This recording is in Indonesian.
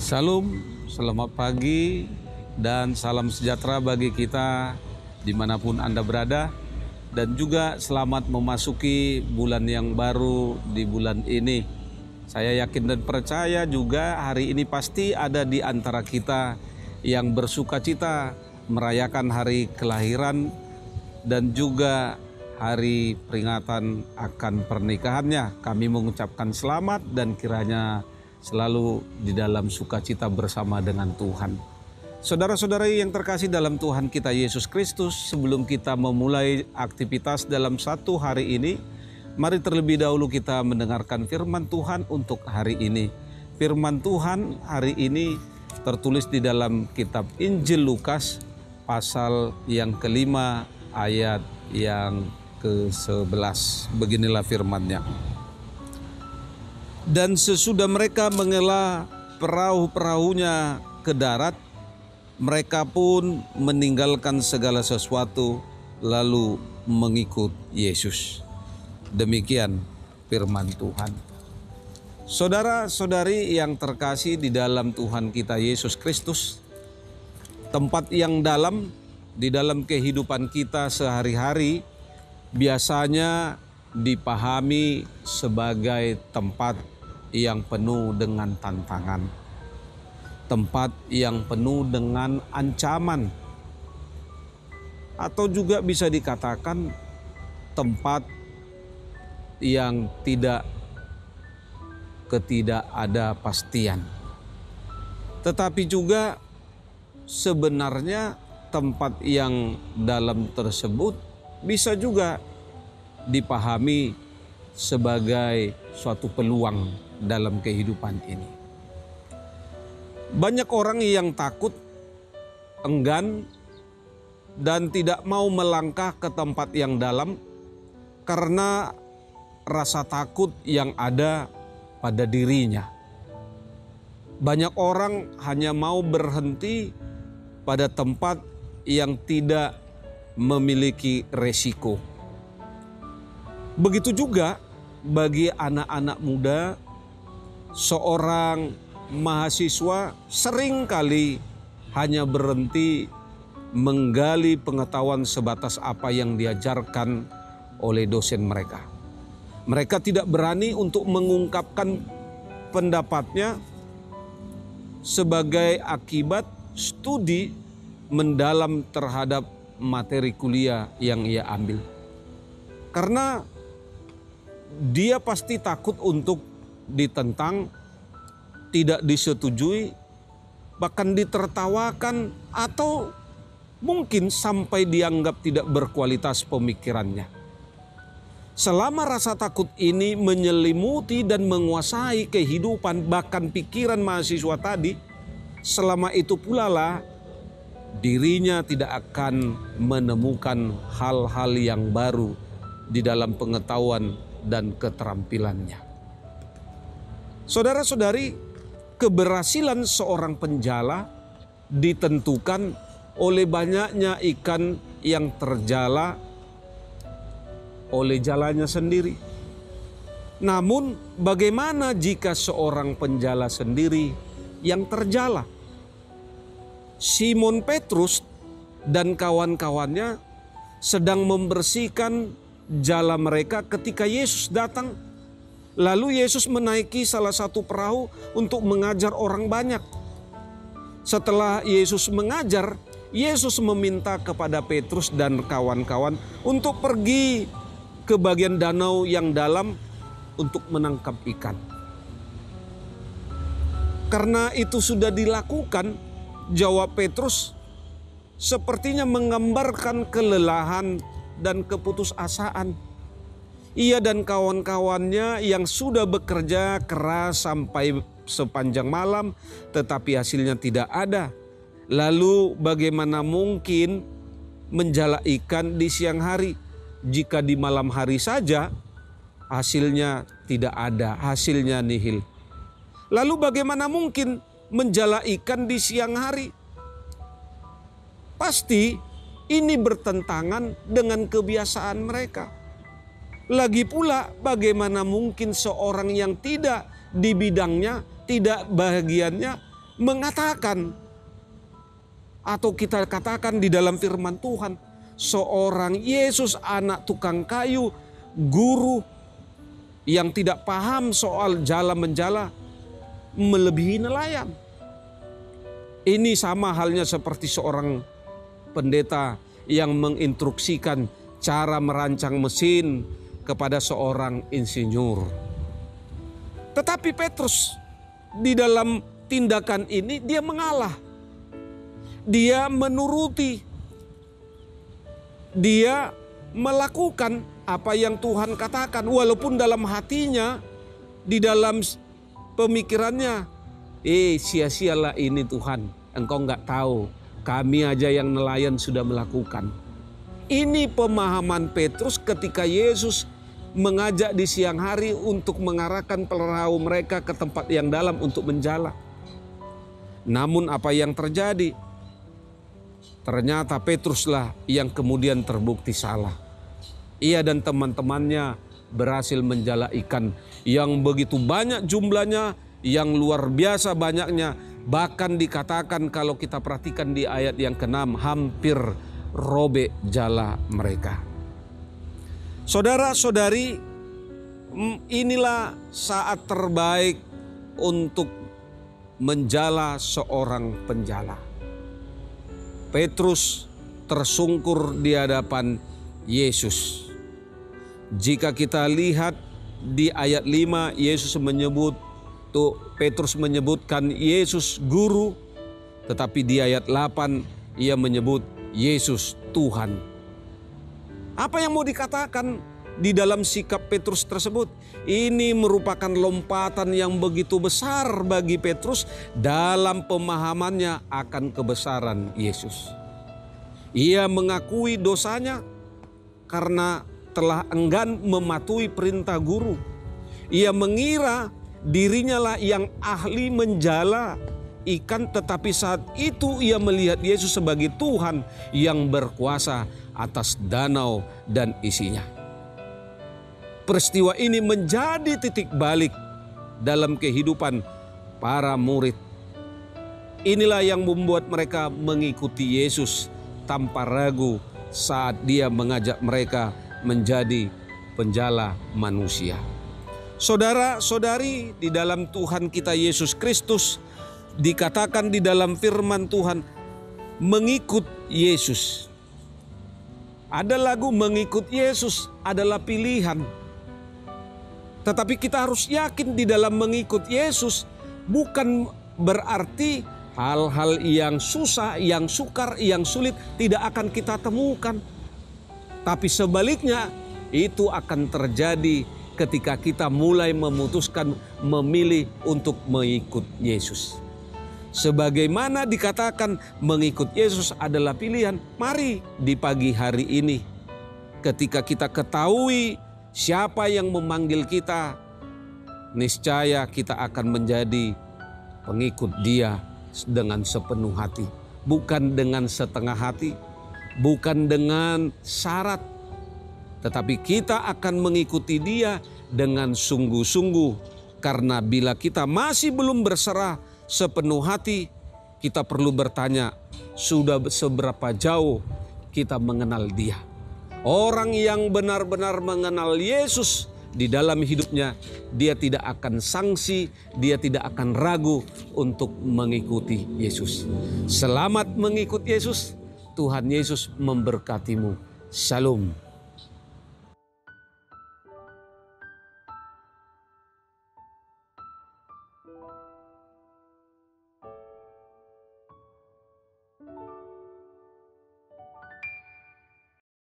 Salam, selamat pagi dan salam sejahtera bagi kita dimanapun Anda berada. Dan juga selamat memasuki bulan yang baru di bulan ini. Saya yakin dan percaya juga hari ini pasti ada di antara kita yang bersuka cita merayakan hari kelahiran dan juga hari peringatan akan pernikahannya. Kami mengucapkan selamat dan kiranya selalu di dalam sukacita bersama dengan Tuhan. Saudara-saudari yang terkasih dalam Tuhan kita Yesus Kristus, sebelum kita memulai aktivitas dalam satu hari ini, mari terlebih dahulu kita mendengarkan firman Tuhan untuk hari ini. Firman Tuhan hari ini tertulis di dalam kitab Injil Lukas pasal yang kelima ayat yang ke-11. Beginilah firman-Nya. Dan sesudah mereka menghela perahu-perahunya ke darat, mereka pun meninggalkan segala sesuatu lalu mengikut Yesus. Demikian firman Tuhan. Saudara-saudari yang terkasih di dalam Tuhan kita Yesus Kristus, tempat yang dalam di dalam kehidupan kita sehari-hari biasanya dipahami sebagai tempat yang penuh dengan tantangan, tempat yang penuh dengan ancaman, atau juga bisa dikatakan tempat yang ketidakada pastian. Tetapi juga sebenarnya tempat yang dalam tersebut bisa juga dipahami sebagai suatu peluang dalam kehidupan ini. Banyak orang yang takut, enggan, dan tidak mau melangkah ke tempat yang dalam karena rasa takut yang ada pada dirinya. Banyak orang hanya mau berhenti pada tempat yang tidak memiliki resiko. Begitu juga bagi anak-anak muda, seorang mahasiswa seringkali hanya berhenti menggali pengetahuan sebatas apa yang diajarkan oleh dosen mereka. Mereka tidak berani untuk mengungkapkan pendapatnya sebagai akibat studi mendalam terhadap materi kuliah yang ia ambil. Karena dia pasti takut untuk ditentang, tidak disetujui, bahkan ditertawakan, atau mungkin sampai dianggap tidak berkualitas pemikirannya. Selama rasa takut ini menyelimuti dan menguasai kehidupan bahkan pikiran mahasiswa tadi, selama itu pula lah dirinya tidak akan menemukan hal-hal yang baru di dalam pengetahuan dan keterampilannya. Saudara-saudari, keberhasilan seorang penjala ditentukan oleh banyaknya ikan yang terjala oleh jalannya sendiri. Namun bagaimana jika seorang penjala sendiri yang terjala? Simon Petrus dan kawan-kawannya sedang membersihkan jala mereka ketika Yesus datang. Lalu Yesus menaiki salah satu perahu untuk mengajar orang banyak. Setelah Yesus mengajar, Yesus meminta kepada Petrus dan kawan-kawan untuk pergi ke bagian danau yang dalam untuk menangkap ikan. Karena itu sudah dilakukan, jawab Petrus sepertinya menggambarkan kelelahan dan keputusasaan. Ia dan kawan-kawannya yang sudah bekerja keras sampai sepanjang malam, tetapi hasilnya tidak ada. Lalu bagaimana mungkin menjala ikan di siang hari, jika di malam hari saja hasilnya tidak ada, hasilnya nihil? Lalu bagaimana mungkin menjala ikan di siang hari? Pasti ini bertentangan dengan kebiasaan mereka. Lagi pula bagaimana mungkin seorang yang tidak di bidangnya, tidak bahagiannya, mengatakan, atau kita katakan di dalam firman Tuhan, seorang Yesus anak tukang kayu, guru yang tidak paham soal jala menjala, melebihi nelayan. Ini sama halnya seperti seorang pendeta yang menginstruksikan cara merancang mesin kepada seorang insinyur. Tetapi Petrus di dalam tindakan ini dia mengalah. Dia menuruti. Dia melakukan apa yang Tuhan katakan, walaupun dalam hatinya, di dalam pemikirannya, sia-sialah ini Tuhan, Engkau nggak tahu, kami aja yang nelayan sudah melakukan. Ini pemahaman Petrus ketika Yesus mengajak di siang hari untuk mengarahkan perahu mereka ke tempat yang dalam untuk menjala. Namun apa yang terjadi? Ternyata Petruslah yang kemudian terbukti salah. Ia dan teman-temannya berhasil menjala ikan yang begitu banyak jumlahnya, yang luar biasa banyaknya. Bahkan dikatakan kalau kita perhatikan di ayat yang ke-6, hampir robek jala mereka. Saudara-saudari, inilah saat terbaik untuk menjala seorang penjala. Petrus tersungkur di hadapan Yesus. Jika kita lihat di ayat 5, Yesus menyebut, Petrus menyebutkan Yesus guru, tetapi di ayat 8 ia menyebut Yesus Tuhan. Apa yang mau dikatakan di dalam sikap Petrus tersebut? Ini merupakan lompatan yang begitu besar bagi Petrus dalam pemahamannya akan kebesaran Yesus. Ia mengakui dosanya karena telah enggan mematuhi perintah guru. Ia mengira dirinya lah yang ahli menjala ikan, tetapi saat itu ia melihat Yesus sebagai Tuhan yang berkuasa atas danau dan isinya. Peristiwa ini menjadi titik balik dalam kehidupan para murid. Inilah yang membuat mereka mengikuti Yesus tanpa ragu saat dia mengajak mereka menjadi penjala manusia. Saudara-saudari, di dalam Tuhan kita Yesus Kristus dikatakan di dalam firman Tuhan, mengikut Yesus. Ada lagu mengikut Yesus adalah pilihan. Tetapi kita harus yakin di dalam mengikut Yesus bukan berarti hal-hal yang susah, yang sukar, yang sulit tidak akan kita temukan. Tapi sebaliknya itu akan terjadi ketika kita mulai memutuskan memilih untuk mengikut Yesus. Sebagaimana dikatakan mengikut Yesus adalah pilihan, mari di pagi hari ini ketika kita ketahui siapa yang memanggil kita, niscaya kita akan menjadi pengikut Dia dengan sepenuh hati, bukan dengan setengah hati, bukan dengan syarat, tetapi kita akan mengikuti Dia dengan sungguh-sungguh. Karena bila kita masih belum berserah sepenuh hati, kita perlu bertanya, sudah seberapa jauh kita mengenal Dia? Orang yang benar-benar mengenal Yesus di dalam hidupnya, dia tidak akan sangsi, dia tidak akan ragu untuk mengikuti Yesus. Selamat mengikut Yesus. Tuhan Yesus memberkatimu. Shalom.